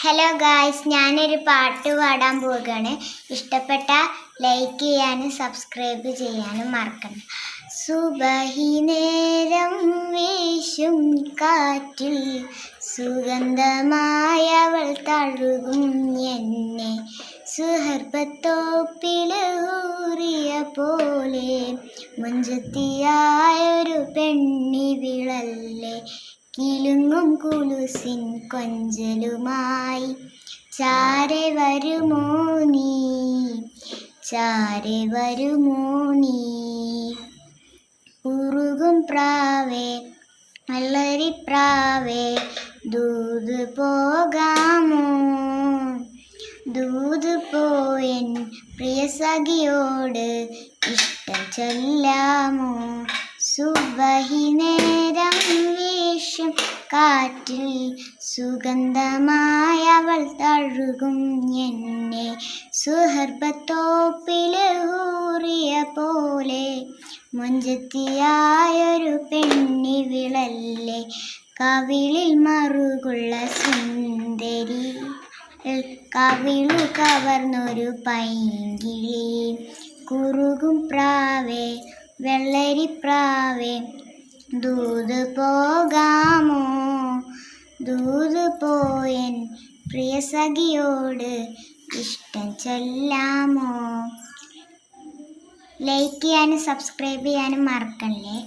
Hello guys, ഞാനൊരു പാട്ട് പാടാൻ പോവുകയാണ്. ഇഷ്ടപ്പെട്ട ലൈക്ക് ചെയ്യാനും സബ്സ്ക്രൈബ് ചെയ്യാനും മറക്കണം. സുബഹി നേരം വീശും കാറ്റിൽ സുഗന്ധമായവൾ തഴുകും എന്നെ, സുഹർബത്തോപ്പിലൂറിയ പോലെ മുഞ്ചത്തിയായൊരു പെണ്ണിവിളല്ലേ, കിലുങ്ങും കുലുസിൻ കൊഞ്ചലുമായി ചാരെ വരുമോ നീ, ചാരെ വരുമോ നീ. ഉറുകും പ്രാവേ വെള്ളരിപ്രാവേ, ദൂത് പോകാമോ, ദൂത് പോയൻ പ്രിയ സഖിയോട് ഇഷ്ടം ചൊല്ലാമോ. സുബഹി നേരം വീശും കാറ്റിൽ സുഗന്ധമായവൾ തഴുകും എന്നെ, സുഹർബത്തോപ്പിലൂറിയ പോലെ മുഞ്ചത്തിയായൊരു പെണ്ണിവിളല്ലേ, കവിളിൽ മറുകുള്ള സുന്ദരി, കവിളു കവർന്നൊരു പൈങ്കിളി. കുറുകും പ്രാവേ വെള്ളരിപ്രാവേ, ദൂത് പോകാമോ, ദൂത് പോയൻ പ്രിയ സഖിയോട് ഇഷ്ടം ചൊല്ലാമോ. ലൈക്ക് ചെയ്യാനും സബ്സ്ക്രൈബ് ചെയ്യാനും മറക്കല്ലേ.